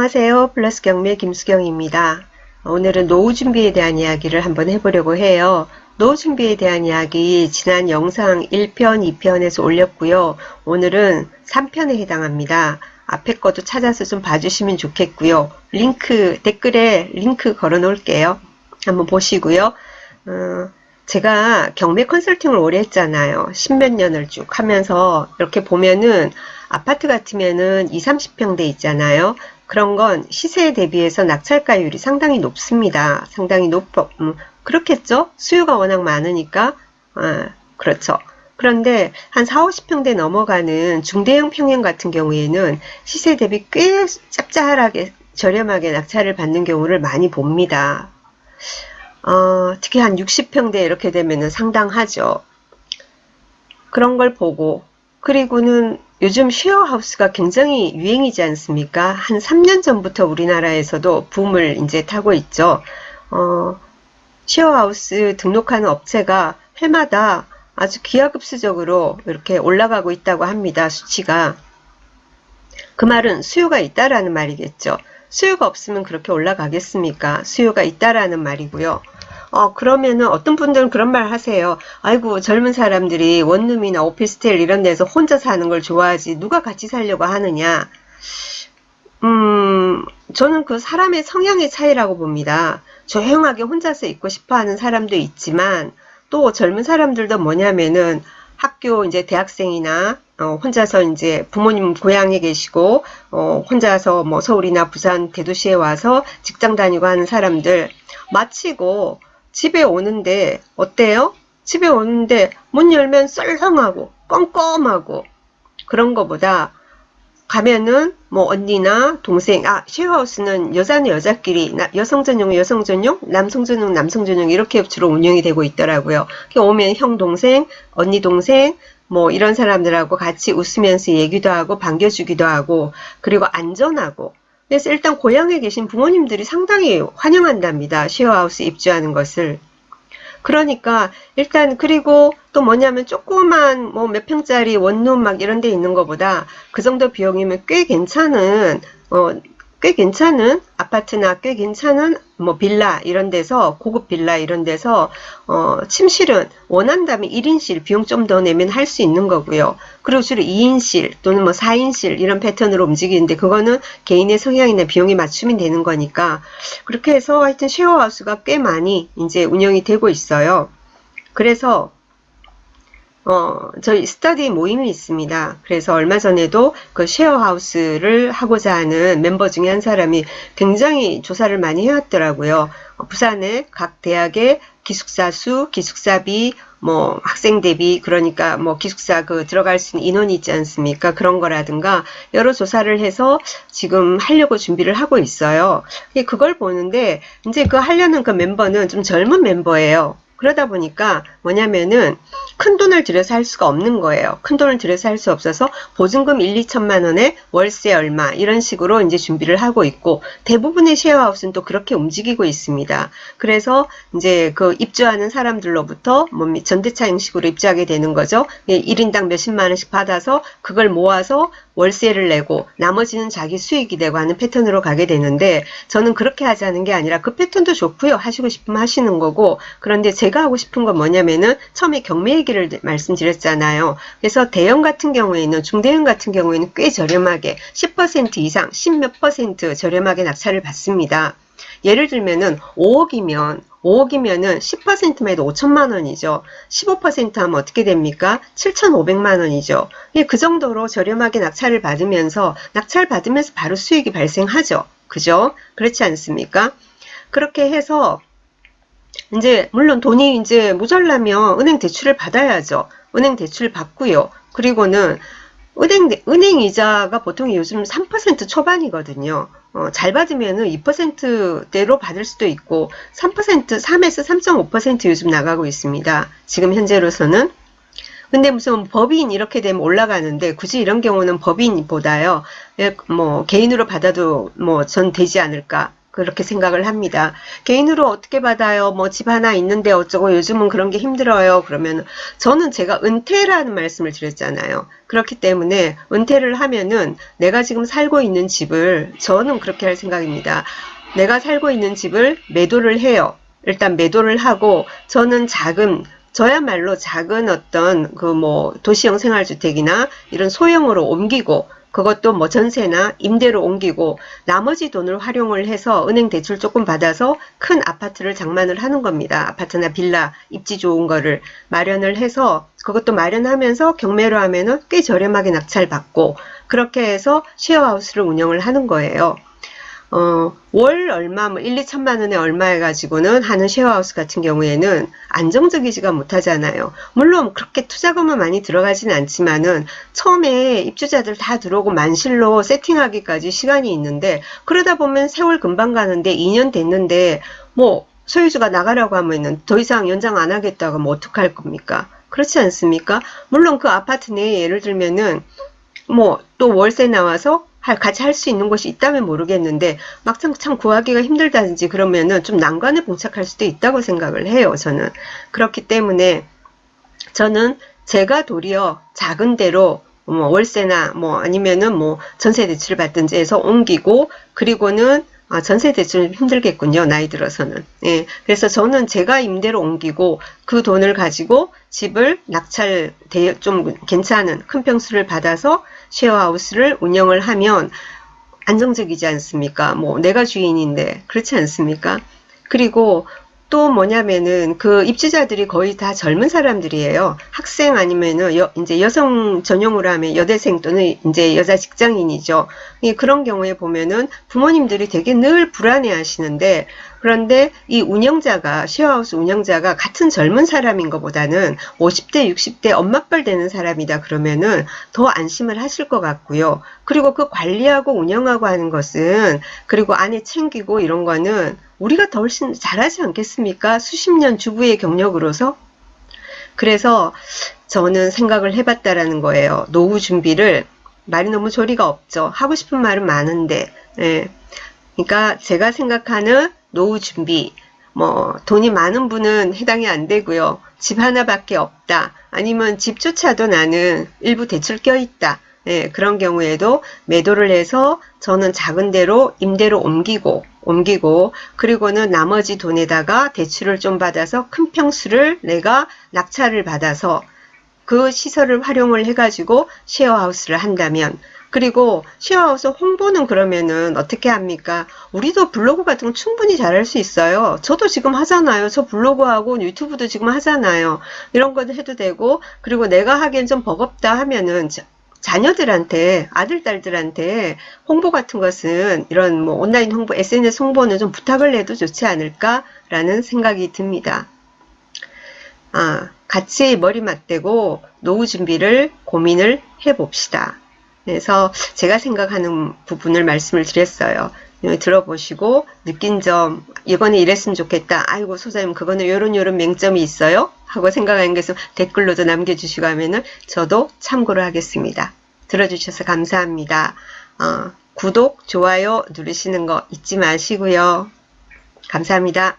안녕하세요. 플러스 경매 김수경입니다. 오늘은 노후 준비에 대한 이야기를 한번 해보려고 해요. 노후 준비에 대한 이야기 지난 영상 1편, 2편에서 올렸고요. 오늘은 3편에 해당합니다. 앞에 것도 찾아서 좀 봐주시면 좋겠고요. 댓글에 링크 걸어 놓을게요. 한번 보시고요. 제가 경매 컨설팅을 오래 했잖아요. 십몇 년을 쭉 하면서 이렇게 보면은 아파트 같으면은 20, 30평대 있잖아요. 그런 건 시세에 대비해서 낙찰가율이 상당히 높습니다. 상당히 그렇겠죠? 수요가 워낙 많으니까. 그렇죠. 그런데 한 4, 50평대 넘어가는 중대형 평형 같은 경우에는 시세 대비 꽤 짭짤하게 저렴하게 낙찰을 받는 경우를 많이 봅니다. 특히 한 60평대 이렇게 되면은 상당하죠. 그런 걸 보고, 그리고는 요즘 쉐어하우스가 굉장히 유행이지 않습니까? 한 3년 전부터 우리나라에서도 붐을 이제 타고 있죠. 쉐어하우스 등록하는 업체가 해마다 아주 기하급수적으로 이렇게 올라가고 있다고 합니다. 수치가. 그 말은 수요가 있다라는 말이겠죠. 수요가 없으면 그렇게 올라가겠습니까? 수요가 있다라는 말이고요. 그러면은 어떤 분들은 그런 말 하세요. 아이고, 젊은 사람들이 원룸이나 오피스텔 이런 데서 혼자 사는 걸 좋아하지 누가 같이 살려고 하느냐. 저는 그 사람의 성향의 차이라고 봅니다. 조용하게 혼자서 있고 싶어 하는 사람도 있지만 또 젊은 사람들도 뭐냐면은 학교 이제 대학생이나 혼자서 이제 부모님 고향에 계시고 혼자서 뭐 서울이나 부산 대도시에 와서 직장 다니고 하는 사람들 마치고 집에 오는데 어때요? 집에 오는데 문 열면 썰렁하고 껌껌하고 그런 거보다 가면은 뭐 언니나 동생, 쉐어하우스는 여자는 여자끼리, 여성 전용은 여성 전용, 남성 전용 남성 전용 이렇게 주로 운영이 되고 있더라고요. 오면 형 동생, 언니 동생 뭐 이런 사람들하고 같이 웃으면서 얘기도 하고 반겨주기도 하고 그리고 안전하고. 그래서 일단 고향에 계신 부모님들이 상당히 환영한답니다. 쉐어하우스 입주하는 것을. 그러니까 일단 그리고 또 뭐냐면 조그만 뭐 몇 평짜리 원룸 막 이런 데 있는 것보다 그 정도 비용이면 꽤 괜찮은 아파트나 꽤 괜찮은 뭐 빌라 이런 데서 고급 빌라 이런 데서 침실은 원한다면 1인실 비용 좀 더 내면 할 수 있는 거고요. 그리고 주로 2인실 또는 뭐 4인실 이런 패턴으로 움직이는데 그거는 개인의 성향이나 비용에 맞추면 되는 거니까 그렇게 해서 하여튼 쉐어하우스가 꽤 많이 이제 운영이 되고 있어요. 그래서 저희 스터디 모임이 있습니다. 그래서 얼마 전에도 그 쉐어하우스를 하고자 하는 멤버 중에 한 사람이 굉장히 조사를 많이 해왔더라고요. 부산의 각 대학의 기숙사 수, 기숙사비, 뭐 학생 대비 그러니까 뭐 기숙사 들어갈 수 있는 인원이 있지 않습니까? 그런 거라든가 여러 조사를 해서 지금 하려고 준비를 하고 있어요. 그걸 보는데 이제 하려는 그 멤버는 좀 젊은 멤버예요. 그러다 보니까 뭐냐면은 큰 돈을 들여서 할 수가 없는 거예요. 큰 돈을 들여서 할 수 없어서 보증금 1, 2천만 원에 월세 얼마 이런 식으로 이제 준비를 하고 있고 대부분의 쉐어하우스는 또 그렇게 움직이고 있습니다. 그래서 이제 입주하는 사람들로부터 뭐 전대차 형식으로 입주하게 되는 거죠. 1인당 몇십만 원씩 받아서 그걸 모아서 월세를 내고 나머지는 자기 수익이 되고 하는 패턴으로 가게 되는데 저는 그렇게 하자는 게 아니라 그 패턴도 좋고요. 하시고 싶으면 하시는 거고 그런데 제가 하고 싶은 건 뭐냐면은 처음에 경매 얘기를 말씀드렸잖아요. 그래서 대형 같은 경우에는 중대형 같은 경우에는 꽤 저렴하게 10% 이상 10몇 퍼센트 저렴하게 낙찰을 받습니다. 예를 들면은 5억이면은 10%만 해도 5천만 원이죠. 15% 하면 어떻게 됩니까? 7,500만 원이죠. 그 정도로 저렴하게 낙찰을 받으면서 바로 수익이 발생하죠. 그죠? 그렇지 않습니까? 그렇게 해서 이제 물론 돈이 이제 모자라면 은행 대출을 받아야죠. 은행 대출 받고요. 그리고는 은행 이자가 보통 요즘 3% 초반이거든요. 잘 받으면은 2%대로 받을 수도 있고 3%, 3에서 3.5% 요즘 나가고 있습니다. 지금 현재로서는. 근데 무슨 법인 이렇게 되면 올라가는데 굳이 이런 경우는 법인보다요. 뭐 개인으로 받아도 뭐 전 되지 않을까. 그렇게 생각을 합니다. 개인으로 어떻게 받아요? 뭐 집 하나 있는데 어쩌고 요즘은 그런 게 힘들어요. 그러면 저는 제가 은퇴라는 말씀을 드렸잖아요. 그렇기 때문에 은퇴를 하면은 내가 지금 살고 있는 집을 저는 그렇게 할 생각입니다. 내가 살고 있는 집을 매도를 해요. 일단 매도를 하고 저는 저야말로 작은 어떤 그 뭐 도시형 생활주택이나 이런 소형으로 옮기고 그것도 뭐 전세나 임대로 옮기고 나머지 돈을 활용을 해서 은행 대출 조금 받아서 큰 아파트를 장만을 하는 겁니다. 아파트나 빌라 입지 좋은 거를 마련을 해서 그것도 마련하면서 경매로 하면은 꽤 저렴하게 낙찰받고 그렇게 해서 쉐어하우스를 운영을 하는 거예요. 월 얼마, 뭐 1, 2천만 원에 얼마 해가지고는 하는 쉐어하우스 같은 경우에는 안정적이지가 못하잖아요. 물론 그렇게 투자금은 많이 들어가진 않지만은 처음에 입주자들 다 들어오고 만실로 세팅하기까지 시간이 있는데 그러다 보면 세월 금방 가는데 2년 됐는데 뭐 소유주가 나가라고 하면은 더 이상 연장 안 하겠다고 하면 어떡할 겁니까? 그렇지 않습니까? 물론 그 아파트 내에 예를 들면은 뭐 또 월세 나와서 같이 할 수 있는 곳이 있다면 모르겠는데 막상 참 구하기가 힘들다든지 그러면은 좀 난관에 봉착할 수도 있다고 생각을 해요. 저는 그렇기 때문에 저는 제가 도리어 작은 데로 뭐 월세나 뭐 아니면은 뭐 전세 대출을 받든지 해서 옮기고 그리고는 전세 대출은 힘들겠군요. 나이 들어서는. 예. 그래서 저는 제가 임대로 옮기고 그 돈을 가지고 집을 좀 괜찮은 큰 평수를 받아서 쉐어하우스를 운영을 하면 안정적이지 않습니까? 뭐 내가 주인인데 그렇지 않습니까? 그리고 또 뭐냐면은 그 입주자들이 거의 다 젊은 사람들이에요. 학생 아니면은 이제 여성 전용으로 하면 여대생 또는 이제 여자 직장인이죠. 그런 경우에 보면은 부모님들이 되게 늘 불안해 하시는데 그런데 이 쉐어하우스 운영자가 같은 젊은 사람인 것보다는 50대, 60대 엄마뻘 되는 사람이다 그러면은 더 안심을 하실 것 같고요. 그리고 그 관리하고 운영하고 하는 것은 그리고 아내 챙기고 이런 거는 우리가 더 훨씬 잘하지 않겠습니까? 수십 년 주부의 경력으로서. 그래서 저는 생각을 해봤다라는 거예요. 노후 준비를 말이 너무 조리가 없죠. 하고 싶은 말은 많은데 예. 그러니까 제가 생각하는 노후 준비 뭐 돈이 많은 분은 해당이 안 되고요. 집 하나밖에 없다. 아니면 집조차도 나는 일부 대출 껴있다. 예, 그런 경우에도 매도를 해서 저는 작은 데로 임대로 옮기고 그리고는 나머지 돈에다가 대출을 좀 받아서 큰 평수를 내가 낙찰을 받아서 그 시설을 활용을 해가지고 쉐어하우스를 한다면 그리고 쉐어하우스 홍보는 그러면은 어떻게 합니까? 우리도 블로그 같은 거 충분히 잘할 수 있어요. 저도 지금 하잖아요. 저 블로그하고 유튜브도 지금 하잖아요. 이런 것도 해도 되고 그리고 내가 하기엔 좀 버겁다 하면은 자녀들한테 아들 딸들한테 홍보 같은 것은 이런 뭐 온라인 홍보 SNS 홍보는 좀 부탁을 해도 좋지 않을까라는 생각이 듭니다. 같이 머리 맞대고 노후 준비를 고민을 해봅시다. 그래서 제가 생각하는 부분을 말씀을 드렸어요. 들어보시고 느낀 점 이번에 이랬으면 좋겠다. 아이고 소장님 그거는 요런 맹점이 있어요. 하고 생각하는 게 있으면 댓글로도 남겨주시고 하면은 저도 참고를 하겠습니다. 들어주셔서 감사합니다. 구독, 좋아요 누르시는 거 잊지 마시고요. 감사합니다.